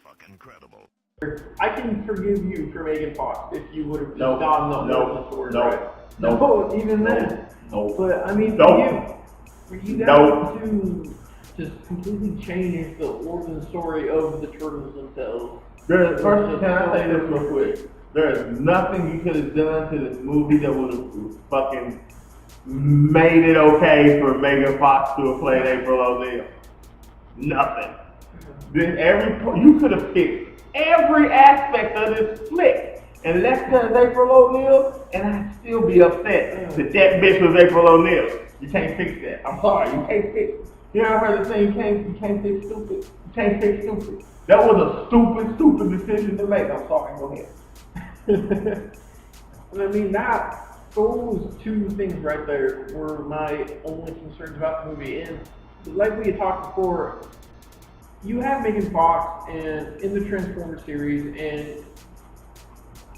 Fucking incredible. I can forgive you for Megan Fox if you would have just gone the story right. No, even then. No. But I mean, for you guys to just completely change the origin story of the turtles themselves. First, can I say this real quick? There is nothing you could have done to this movie that would have fucking made it okay for Megan Fox to have played April O'Neil. Nothing. Then you could have picked every aspect of this flick and left her as April O'Neil, and I'd still be upset that bitch was April O'Neil. You can't fix that. I'm sorry, you can't fix it. You ever heard the saying, you can't fix stupid? You can't fix stupid. That was a stupid decision to make. I'm sorry, go ahead. I mean, those two things right there were my only concerns about the movie. And like we had talked before, you have Megan Fox in the Transformers series, and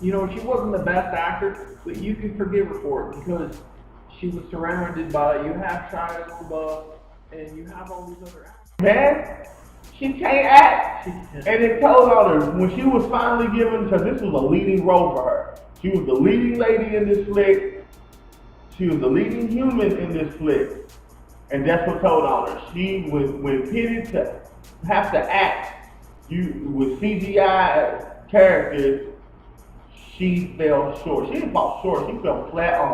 you know, she wasn't the best actor, but you can forgive her for it because she was surrounded by, you have Shia LaBeouf, and you have all these other actors. Man, she can't act. And it told on her when she was finally given, because this was a leading role for her. She was the leading lady in this flick. She was the leading human in this flick. And that's what told on her. She was, when pitted to have to act with CGI characters, she fell short. She didn't fall short, she fell flat on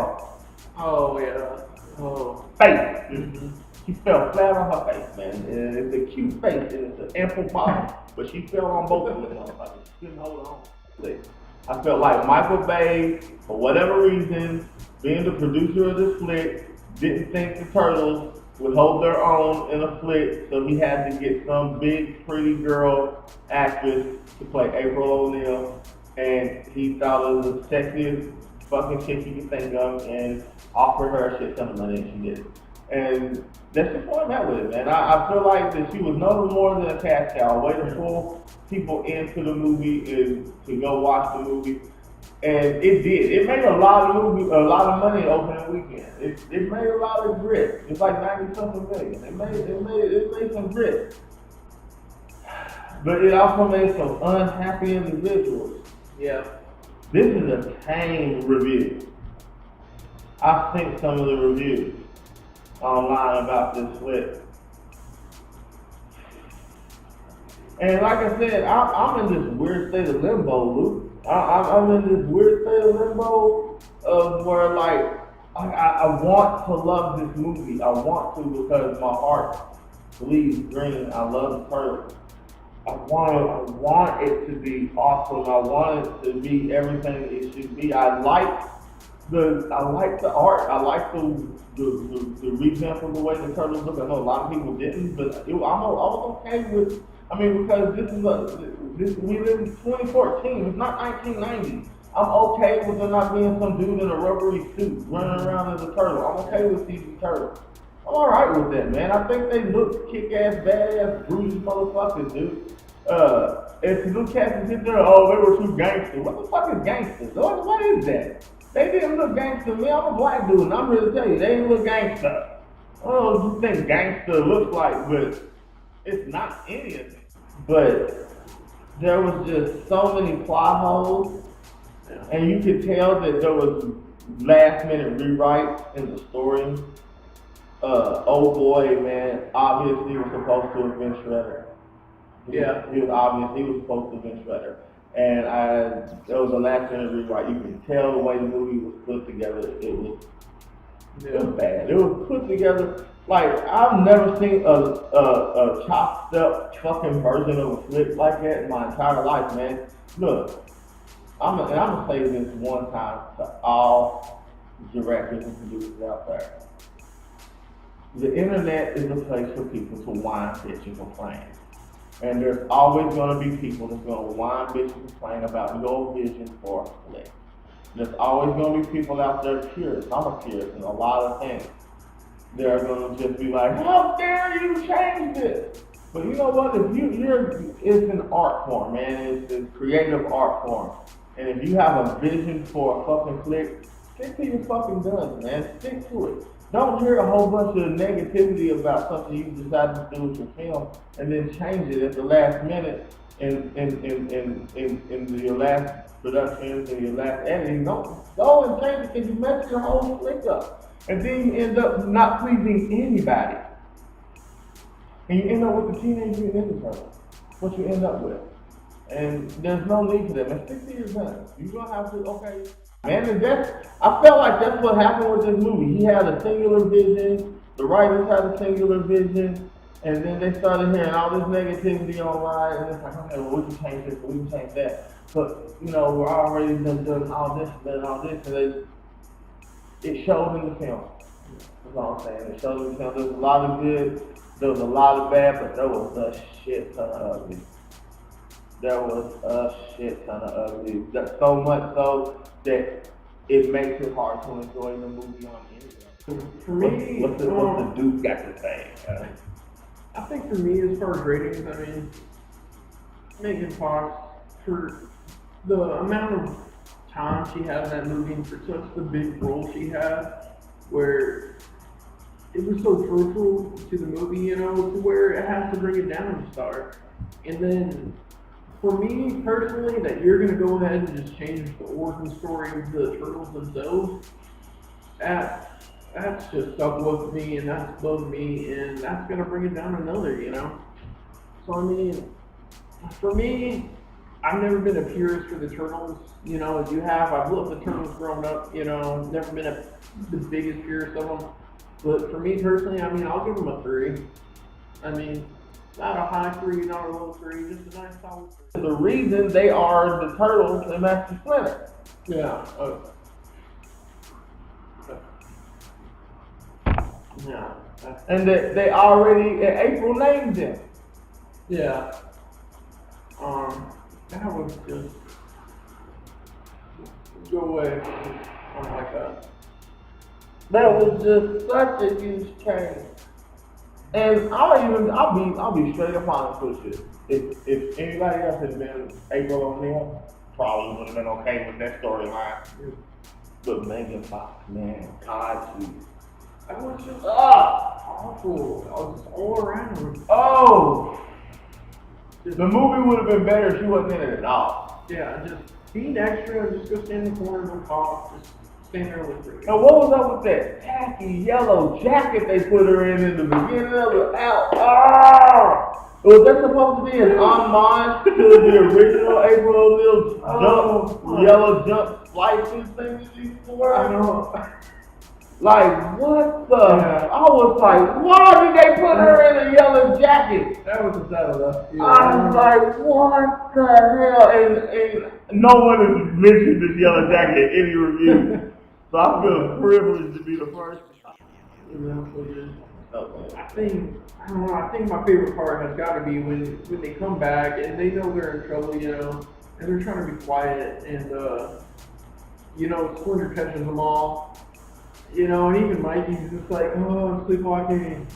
her face. Mm-hmm. She fell flat on her face, man. And it's a cute face and it's an ample body, but she fell on both of them. She couldn't hold on. I felt like Michael Bay, for whatever reason, being the producer of this flick, didn't think the Turtles would hold their own in a flick, so he had to get some big, pretty girl actress to play April O'Neil, and he thought it was the sexiest fucking chick you could think of, and offered her a shit ton of money, and she did it. And that's the point I'm at with it, man. I feel like that she was no more than a cash cow. A way to pull people into the movie is to go watch the movie. And it did. It made a lot of money opening weekend. It made a lot of grit. It's like 90-something million. It made some grit. But it also made some unhappy individuals. Yeah. This is a tame review. I think some of the reviews online about this flick. And like I said, I'm in this weird state of limbo, Luke. I'm in this weird state of limbo of where, like, I want to love this movie. I want to because my heart bleeds green. I love the Turtles. I want it to be awesome. I want it to be everything it should be. I like the art. I like the revamp of the way the Turtles look. I know a lot of people didn't, but I was okay with. I mean, because we live in 2014. It's not 1990. I'm okay with there not being some dude in a rubbery suit running around as a turtle. I'm okay with CG turtles. I'm alright with that, man. I think they look kick-ass, badass, bruised motherfuckers, dude. If the cats is sit there, oh, they were too gangster. What the fuck is gangster? What is that? They didn't look gangster to me. I'm a black dude, and I'm here to tell you, they didn't look gangster. I don't know what you think gangster looks like, but it's not any of it. But there was just so many plot holes, and you could tell that there was last-minute rewrites in the story. Old boy, man, obviously was supposed to have been Shredder. He was obvious he was supposed to have been Shredder. And there was a last-minute rewrite. You can tell the way the movie was put together. It was bad. It was put together like I've never seen a chopped up fucking version of a flick like that in my entire life, man. Look, I'm gonna say this one time to all directors and producers out there. The internet is a place for people to whine, bitch, and complain. And there's always going to be people that's going to whine, bitch, and complain about your vision for a flick. There's always going to be people out there purists. I'm a purist in a lot of things. They're going to just be like, how dare you change this? But you know what? It's an art form, man. It's a creative art form. And if you have a vision for a fucking flick, stick to your fucking guns, man. Stick to it. Don't hear a whole bunch of negativity about something you decided to do with your film and then change it at the last minute in your last productions and your last editing. Don't go and change it because you messed your whole flick up. And then you end up not pleasing anybody. And you end up with the Teenage Mutant Ninja Turtles. What you end up with. And there's no need for that. Man, stick to your guns. You're going to have to, okay. Man, and I felt like that's what happened with this movie. He had a singular vision. The writers had a singular vision. And then they started hearing all this negativity online. And it's like, okay, well, we can change this, we can change that. But, you know, we're already done all this and all this. And it showed in the film. That's all I'm saying. It showed in the film. There was a lot of good. There was a lot of bad, but there was a shit ton of ugly. There was a shit ton of ugly. That's so much so that it makes it hard to enjoy the movie on anything. For me, what's the Duke got to say? I think for me, as far as ratings, I mean, Megan Fox, for the amount of time she had in that movie and for such the big role she had, where it was so crucial to the movie, you know, to where it has to bring it down a star. And then, for me personally, that you're going to go ahead and just change the origin story of the Turtles themselves, that's just stuck with me, and that's bugged me, and that's going to bring it down another, you know? So, I mean, for me, I've never been a purist for the Turtles, you know, as you have. I've loved the Turtles growing up, you know, never been the biggest purist of them. But for me personally, I mean, I'll give them a 3. I mean, not a high 3, not a low 3, just a nice solid 3. The reason they are the Turtles and Master Splinter. Yeah. Yeah. And they already, April named them. Yeah. That was just go away. I don't like that. That was just such a huge change. And I'll be straight up honest with you. If anybody else had been April O'Neil, probably would have been okay with that storyline. But Megan Fox, man, God, she. That was just awful. That was just all around. Oh! The movie would have been better if she wasn't in it at all. Yeah, just being extra, just go stand in the corner and talk, just stand there with her. Now what was up with that tacky yellow jacket they put her in the beginning of it? Was that supposed to be an homage to the original April O'Neil yellow jump flight suit thing that she wore? I know. Like, what the? Yeah. I was like, why did they put her in a yellow jacket? That was a settle. Yeah. I was like, what the hell? And no one has mentioned this yellow jacket in any review. So I feel privileged to be the first. I don't know, I think my favorite part has got to be when they come back and they know they're in trouble, you know, and they're trying to be quiet, and, you know, Splinter catches them all. You know, and even Mikey's just like, oh, I'm sleepwalking.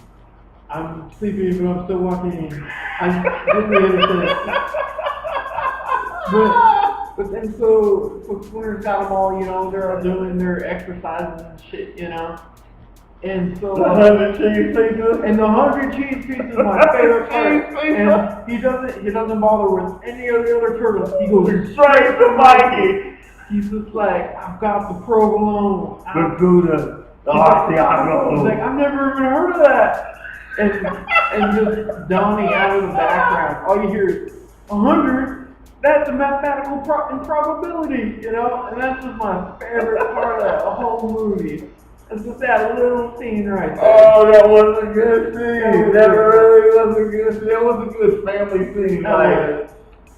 I'm sleeping, but I'm still walking. I'm just innocent. But then so Splinter's got them all, you know, they're all doing their exercises and shit, you know. And so the 100 cheese pizza. And the 100 cheese pizza is my favorite part. And he doesn't bother with any of the other turtles. He goes straight to Mikey. He's just like, I've got the provolone. The Gouda. The Asiago. He's like, I've never even heard of that. And just Donnie out of the background. All you hear is 100. That's a mathematical improbability, you know? And that's just my favorite part of that whole movie. It's just that little scene right there. Oh, that was a good scene. That really was a good scene. That was a good family scene.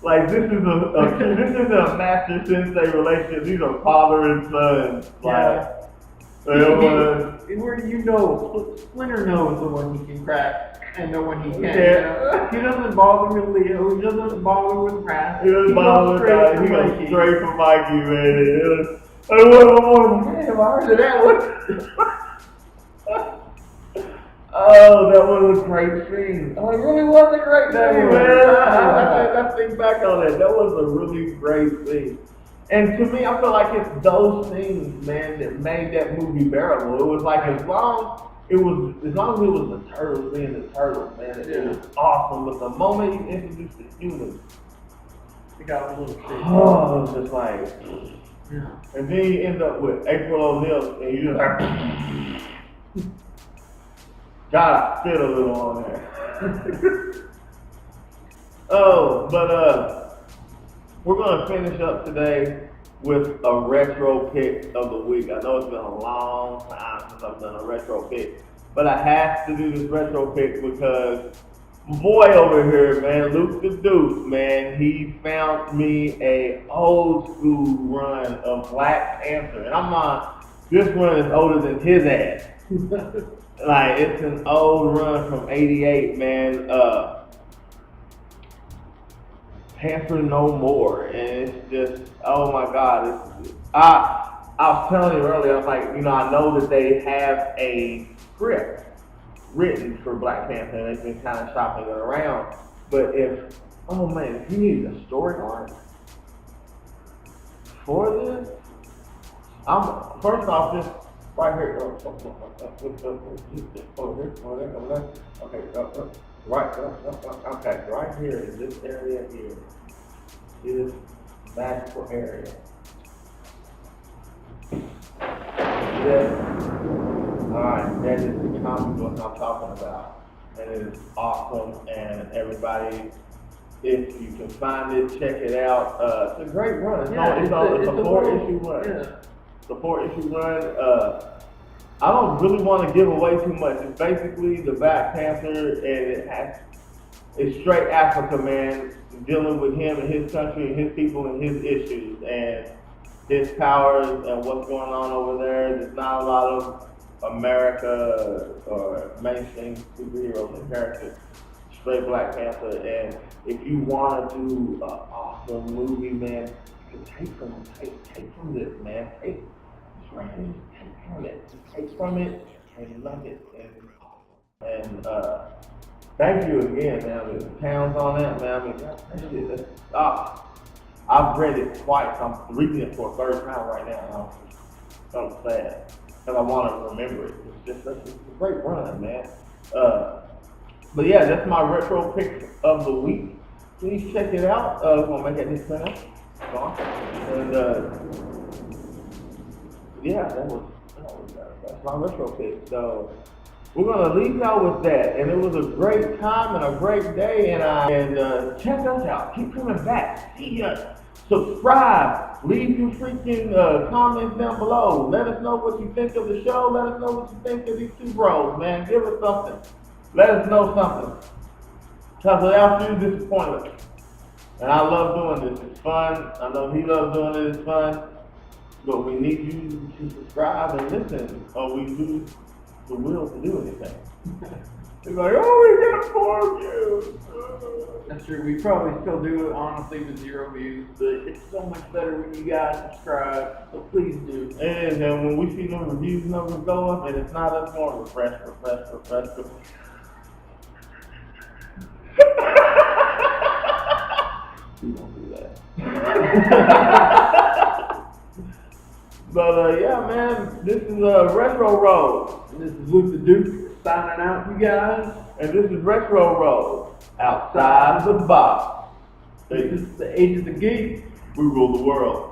Like this is a master sensei relationship. These are father and son. Yeah. Where you know, Splinter knows the one he can crack and the one he can't. Yeah. He doesn't bother with Leo. He doesn't bother with Pratt. He doesn't bother with that. He goes straight for Mikey, man. I heard of that one. Oh, that was a great scene. Oh, it really was a great scene, man. I think back on it. That was a really great scene. And to me, I feel like it's those things, man, that made that movie bearable. It was like as long as it was the turtles being the turtles, man, it was awesome. But the moment you introduced the humans, It got a little shit. oh, it was just like, Yeah. and then you end up with April O'Neil, and you just like, gotta spit a little on there. Oh, but we're gonna finish up today with a retro pick of the week. I know it's been a long time since I've done a retro pick, but I have to do this retro pick because my boy over here, man, Luke the Duke, man, he found me a old school run of Black Panther, and I'm not. This run is older than his ass. Like, it's an old run from '88, man. Panther No More, and it's just, oh my God. I was telling you earlier, I was like, you know, I know that they have a script written for Black Panther, and they've been kind of shopping it around. But if you need a story arc for this, first off, just right here. Okay, right here in this area here is magical area. Yes. Alright, that is the comic book I'm talking about. And it is awesome, and everybody, if you can find it, check it out. It's a great run. It's a 4-issue run. Yeah. It's a 4-issue run. I don't really want to give away too much. It's basically the Black Panther, and it's straight Africa, man, dealing with him and his country and his people and his issues and his powers and what's going on over there. There's not a lot of America or mainstream superheroes and characters. Straight Black Panther, and if you want to do an awesome movie, man, you can take from this, man. Take from it and love it, and thank you again, man. I mean, pounds on that, man. I mean, I've read it twice. I'm reading it for a third time right now. I'm sad because I want to remember it. It's a great run, man. But yeah, that's my retro pick of the week. Please check it out. We're gonna make it this channel. And yeah, that's my retro pick. So we're gonna leave y'all with that. And it was a great time and a great day. And check us out. Keep coming back. See us. Subscribe. Leave your freaking comments down below. Let us know what you think of the show. Let us know what you think of these two bros, man. Give us something. Let us know something. Because without you, disappointment. And I love doing this. It's fun. I know he loves doing it. It's fun. But we need you to subscribe and listen, or we lose the will to do anything. It's like, oh, we got 4 views. That's true. We probably still do it, honestly, with 0 views, but it's so much better when you guys subscribe, so please do. And when we see them reviews numbers go up, and it's not us going refresh. We don't do that. But yeah, man, this is Retro Road. And this is Luke the Duke signing out, you guys. And this is Retro Road, outside the box. This is the Age of the Geek. We rule the world.